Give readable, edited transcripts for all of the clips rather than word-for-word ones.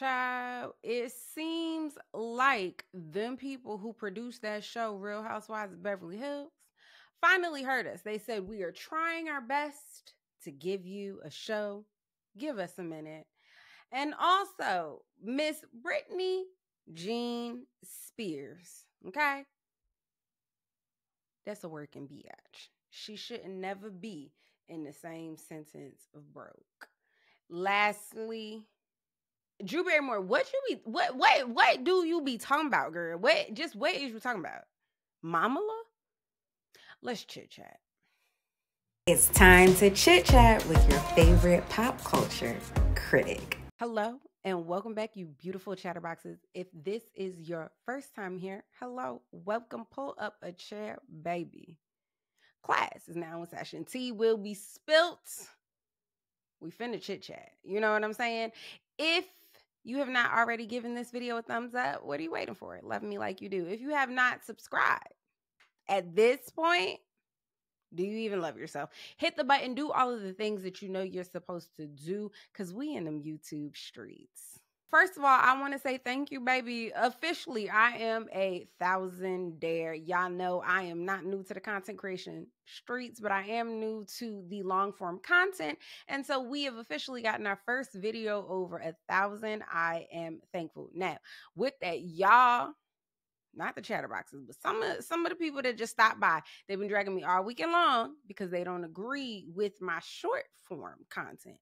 Child, it seems like them people who produced that show, Real Housewives of Beverly Hills, finally heard us. They said, we are trying our best to give you a show. Give us a minute. And also, Miss Brittany Jean Spears. Okay? That's a working biatch. She shouldn't never be in the same sentence of broke. Lastly, Drew Barrymore, what do you be talking about, girl? What is you talking about? Mamala? Let's chit chat. It's time to chit chat with your favorite pop culture critic. Hello and welcome back, you beautiful chatterboxes. If this is your first time here, hello, welcome. Pull up a chair, baby. Class is now in session. Tea will be spilt. We finna chit chat. You know what I'm saying? If you have not already given this video a thumbs up, what are you waiting for? Love me like you do. If you have not subscribed at this point, do you even love yourself? Hit the button, do all of the things that you know you're supposed to do, because we in them YouTube streets. First of all, I want to say thank you, baby. Officially, I am a 1000-dare. Y'all know I am not new to the content creation streets, but I am new to the long form content. And so we have officially gotten our first video over 1,000. I am thankful. Now, with that, y'all, not the chatterboxes, but some of the people that just stopped by, they've been dragging me all weekend long because they don't agree with my short form content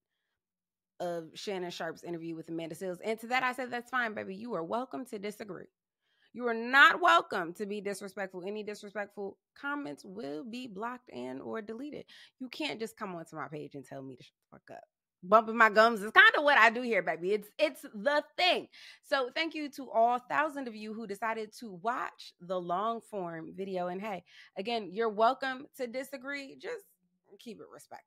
of Shannon Sharpe's interview with Amanda Seales. And to that, I said, that's fine, baby. You are welcome to disagree. You are not welcome to be disrespectful. Any disrespectful comments will be blocked and or deleted. You can't just come onto my page and tell me to shut the fuck up. Bumping my gums is kind of what I do here, baby. It's the thing. So thank you to all 1,000 of you who decided to watch the long form video. And hey, again, you're welcome to disagree. Just keep it respectful.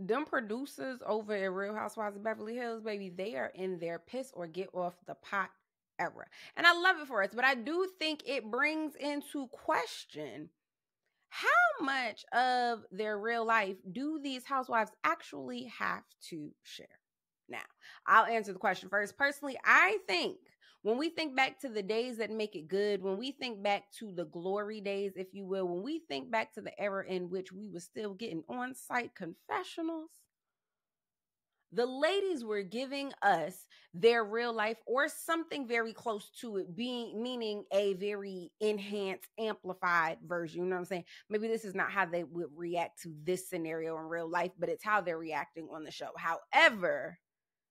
Them producers over at Real Housewives of Beverly Hills, baby, they are in their piss or get off the pot era. And I love it for us, but I do think it brings into question how much of their real life do these housewives actually have to share? Now, I'll answer the question first. Personally, I think when we think back to the days that make it good, when we think back to the glory days, if you will, when we think back to the era in which we were still getting on-site confessionals, the ladies were giving us their real life or something very close to it, meaning a very enhanced, amplified version. You know what I'm saying? Maybe this is not how they would react to this scenario in real life, but it's how they're reacting on the show. However,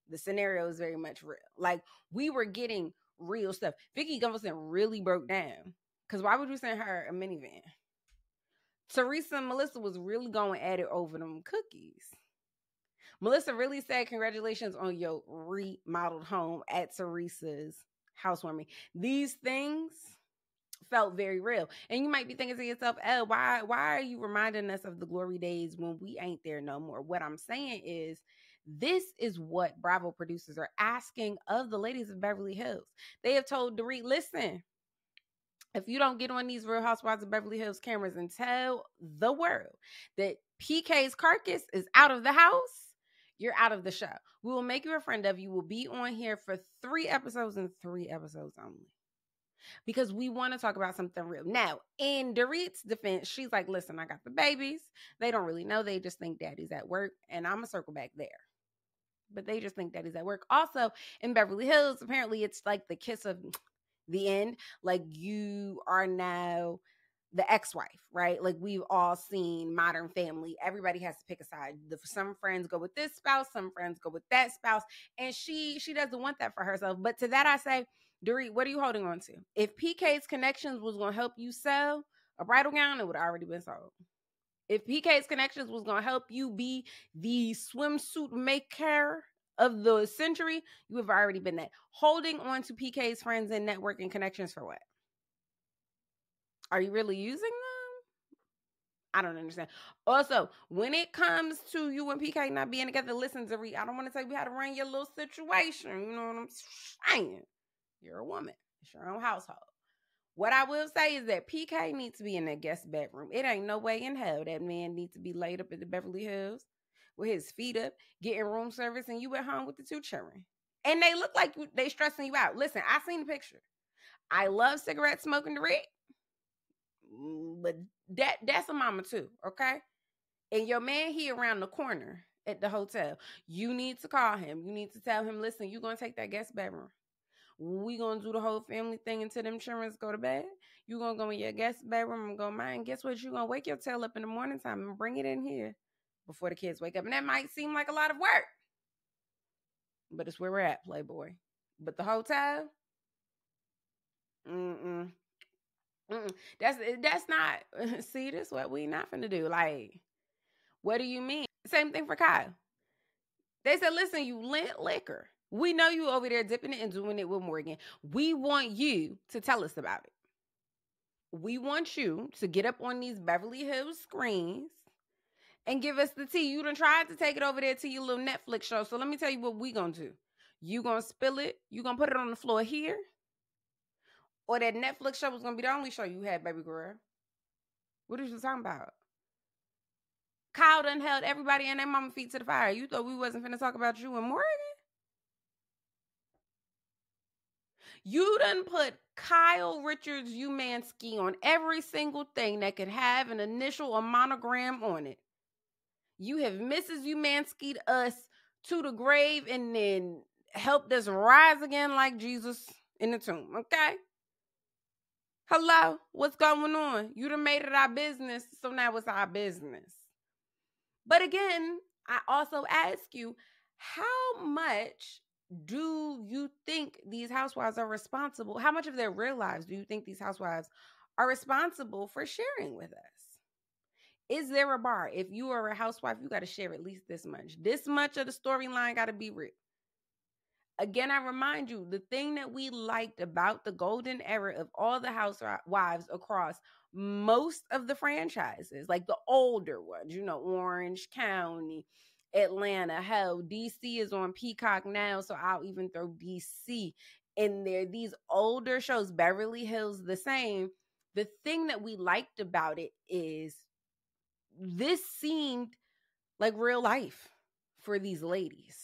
the scenario is very much real. Like, we were getting real stuff. Vicki Gunvalson really broke down. Because why would you send her a minivan? Teresa and Melissa was really going at it over them cookies. Melissa really said, congratulations on your remodeled home at Teresa's housewarming. These things felt very real. And you might be thinking to yourself, oh, why are you reminding us of the glory days when we ain't there no more? What I'm saying is, this is what Bravo producers are asking of the ladies of Beverly Hills. They have told Dorit, listen, if you don't get on these Real Housewives of Beverly Hills cameras and tell the world that PK's carcass is out of the house, you're out of the show. We will make you a friend of. You will be on here for 3 episodes and 3 episodes only. Because we want to talk about something real. Now, in Dorit's defense, she's like, listen, I got the babies. They don't really know. They just think daddy's at work. And I'm going to circle back there. But they just think daddy's at work. Also, in Beverly Hills, apparently it's like the kiss of the end. Like, you are now the ex-wife, right? Like, we've all seen Modern Family. Everybody has to pick a side. Some friends go with this spouse, some friends go with that spouse, and she doesn't want that for herself. But to that I say, Dorit, what are you holding on to? If PK's Connections was going to help you sell a bridal gown, it would have already been sold. If PK's Connections was going to help you be the swimsuit maker of the century, you have already been that. Holding on to PK's friends and networking connections for what? Are you really using them? I don't understand. Also, when it comes to you and PK not being together, listen, Dorit, I don't want to tell you how to run your little situation. You know what I'm saying? You're a woman. It's your own household. What I will say is that PK needs to be in that guest bedroom. It ain't no way in hell that man needs to be laid up at the Beverly Hills with his feet up, getting room service, and you at home with the 2 children. And they look like they stressing you out. Listen, I seen the picture. I love cigarette smoking the Rick, but that's a mama too, okay? And your man here around the corner at the hotel, you need to call him. You need to tell him, listen, you going to take that guest bedroom. We going to do the whole family thing until them children go to bed. You going to go in your guest bedroom and go mine. Guess what? You going to wake your tail up in the morning time and bring it in here before the kids wake up. And that might seem like a lot of work, but it's where we're at, Playboy. But the hotel, that's not, see, this is what we not finna do. Like, what do you mean? Same thing for Kyle. They said, listen, you lent liquor. We know you over there dipping it and doing it with Morgan. We want you to tell us about it. We want you to get up on these Beverly Hills screens and give us the tea. You done tried to take it over there to your little Netflix show. So let me tell you what we gonna do. You gonna spill it. You gonna put it on the floor here. Or that Netflix show was gonna be the only show you had, baby girl. What are you talking about? Kyle done held everybody and their mama feet to the fire. You thought we wasn't finna talk about you and Morgan? You done put Kyle Richards Umansky on every single thing that could have an initial or monogram on it. You have Mrs. Umansky'd us to the grave and then helped us rise again like Jesus in the tomb, okay? Hello, what's going on? You done made it our business, so now it's our business. But again, I also ask you, how much do you think these housewives are responsible? How much of their real lives do you think these housewives are responsible for sharing with us? Is there a bar? If you are a housewife, you got to share at least this much. This much of the storyline got to be real. Again, I remind you, the thing that we liked about the golden era of all the housewives across most of the franchises, like the older ones, you know, Orange County, Atlanta, hell, DC is on Peacock now, so I'll even throw DC in there. These older shows, Beverly Hills, the same. The thing that we liked about it is this seemed like real life for these ladies.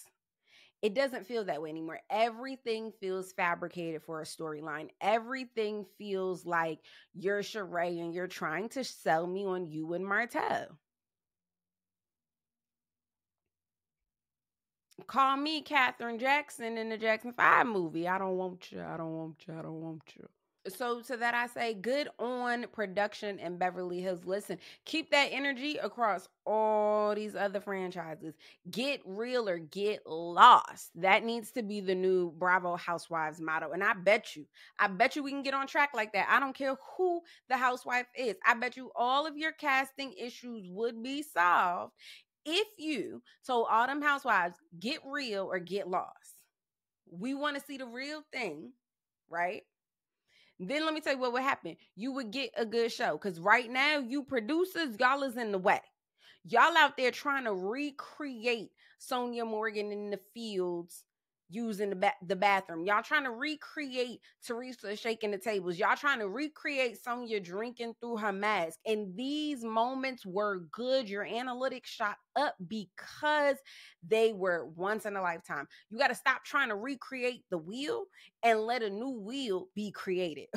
It doesn't feel that way anymore. Everything feels fabricated for a storyline. Everything feels like you're Sheree and you're trying to sell me on you and Martell. Call me Katherine Jackson in the Jackson 5 movie. I don't want you. I don't want you. I don't want you. So to that I say, good on production and Beverly Hills. Listen, keep that energy across all these other franchises. Get real or get lost. That needs to be the new Bravo Housewives motto. And I bet you we can get on track like that. I don't care who the housewife is. I bet you all of your casting issues would be solved if you told all them housewives, get real or get lost. We want to see the real thing, right? Then let me tell you what would happen. You would get a good show. Because right now, you producers, y'all is in the way. Y'all out there trying to recreate Sonia Morgan in the fields using the bathroom. Y'all trying to recreate Teresa shaking the tables. Y'all trying to recreate Sonia drinking through her mask. And these moments were good. Your analytics shot up because they were once in a lifetime. You got to stop trying to recreate the wheel and let a new wheel be created.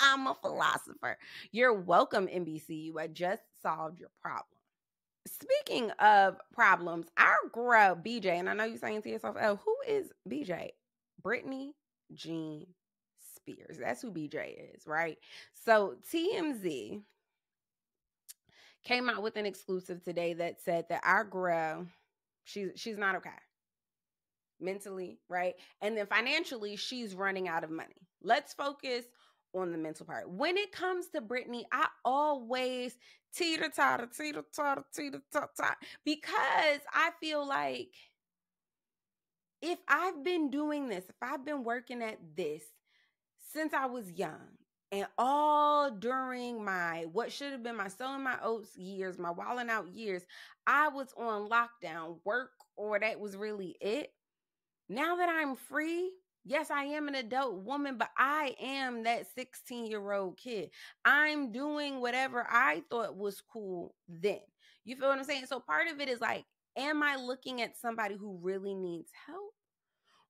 I'm a philosopher. You're welcome, NBC. You had just solved your problem. Speaking of problems, our girl BJ, and I know you're saying to yourself, oh, who is BJ? Brittany Jean Spears. That's who BJ is, right? So TMZ came out with an exclusive today that said that our girl, she's not okay. Mentally, right? And then financially, she's running out of money. Let's focus on the mental part. When it comes to Brittany, I always teeter-totter, because I feel like if I've been doing this, if I've been working at this since I was young and all during my, what should have been my sowing my oats years, my wilding out years, I was on lockdown, work, or that was really it. Now that I'm free, yes, I am an adult woman, but I am that 16-year-old kid. I'm doing whatever I thought was cool then. You feel what I'm saying? So part of it is like, am I looking at somebody who really needs help?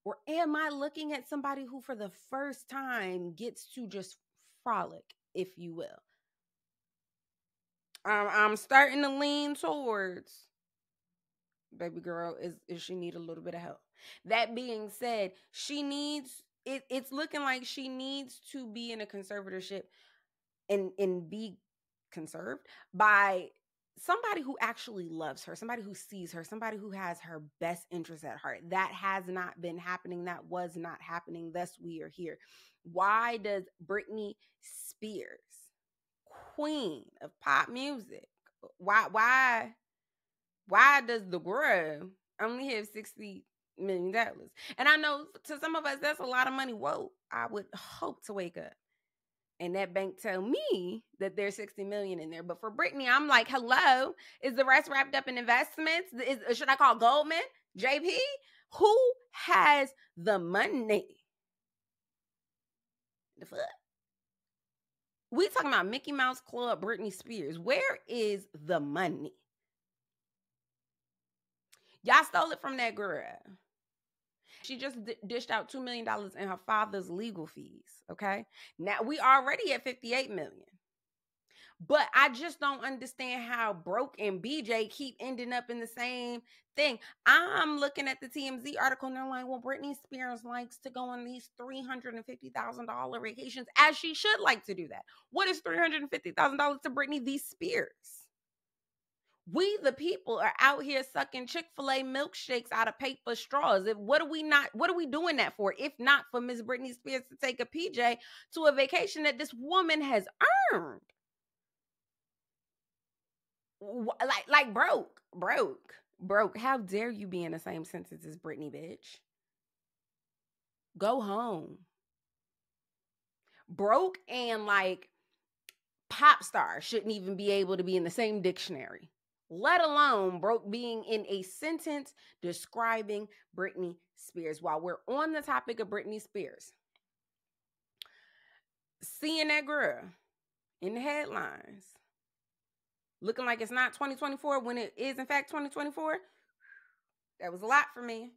Or am I looking at somebody who for the first time gets to just frolic, if you will? I'm starting to lean towards baby girl is she need a little bit of help. That being said, she needs it's looking like she needs to be in a conservatorship and be conserved by somebody who actually loves her, somebody who sees her, somebody who has her best interests at heart. That has not been happening. That was not happening. Thus, we are here. Why does Britney Spears, queen of pop music, why does the girl only have $60 million? And I know to some of us, that's a lot of money. Whoa, I would hope to wake up and that bank tell me that there's $60 million in there. But for Britney, I'm like, hello, is the rest wrapped up in investments? Should I call Goldman, JP? Who has the money? The fuck? We talking about Mickey Mouse Club, Britney Spears. Where is the money? Y'all stole it from that girl. She just dished out $2 million in her father's legal fees, okay? Now, we already at $58 million. But I just don't understand how Broke and BJ keep ending up in the same thing. I'm looking at the TMZ article and they're like, well, Britney Spears likes to go on these $350,000 vacations, as she should like to do that. What is $350,000 to Britney V. Spears? We, the people, are out here sucking Chick-fil-A milkshakes out of paper straws. What are we doing that for? If not for Miss Britney Spears to take a PJ to a vacation that this woman has earned. Like broke. How dare you be in the same sentence as Britney, bitch? Go home. Broke and like pop star shouldn't even be able to be in the same dictionary, let alone broke being in a sentence describing Britney Spears. While we're on the topic of Britney Spears, seeing that girl in the headlines looking like it's not 2024 when it is in fact 2024, that was a lot for me.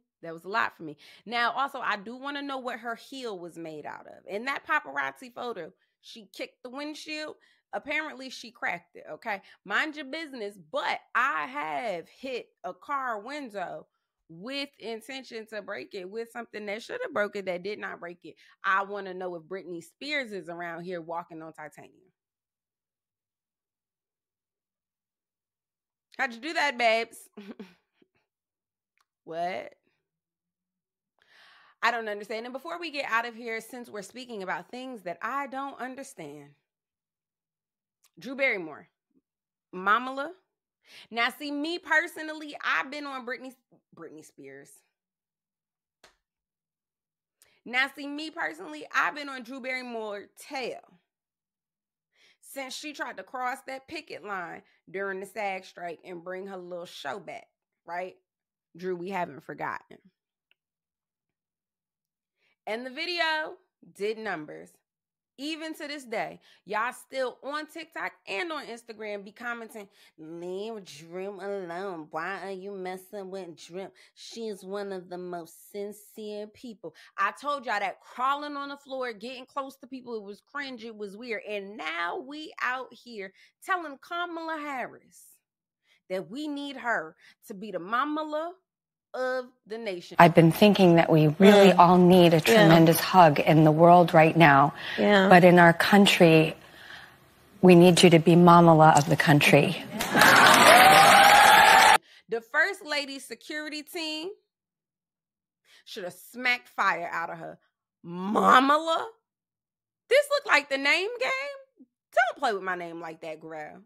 Now, also, I do want to know what her heel was made out of. In that paparazzi photo, she kicked the windshield. Apparently, she cracked it, okay? Mind your business, but I have hit a car window with intention to break it with something that should have broke it that did not break it. I want to know if Britney Spears is around here walking on titanium. How'd you do that, babes? What? I don't understand. And before we get out of here, since we're speaking about things that I don't understand, Drew Barrymore, Mamala. Now, see, me personally, I've been on Britney Spears. Now, see, me personally, I've been on Drew Barrymore tail since she tried to cross that picket line during the SAG strike and bring her little show back, right? Drew, we haven't forgotten. And the video did numbers. Even to this day, y'all still on TikTok and on Instagram be commenting, leave Drew alone. Why are you messing with Drew? She's one of the most sincere people. I told y'all that crawling on the floor, getting close to people, it was cringe, it was weird. And now we out here telling Kamala Harris that we need her to be the Mamala of the nation. I've been thinking that we really all need a tremendous hug in the world right now. Yeah. But in our country, we need you to be Mamala of the country. The First Lady's security team should have smacked fire out of her. Mamala? This look like the name game? Don't play with my name like that, girl.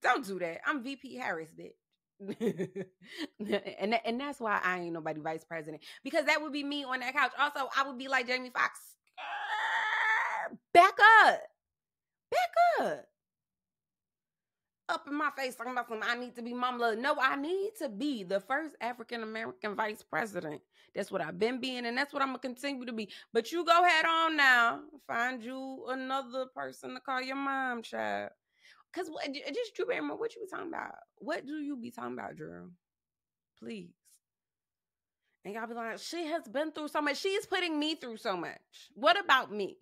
Don't do that. I'm VP Harris, bitch. and that's why I ain't nobody vice president, because that would be me on that couch. Also, I would be like Jamie Foxx, back up in my face talking about something. I need to be Mama. No, I need to be the first African American vice president. That's what I've been being, and that's what I'm gonna continue to be. But you go head on now, find you another person to call your mom, child. Because just Drew Barrymore, what you be talking about? What do you be talking about, Drew? Please. And y'all be like, she has been through so much. She's putting me through so much. What about me?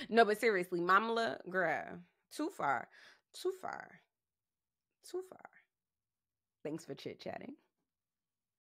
No, but seriously, Mamala, girl, too far. Thanks for chit-chatting.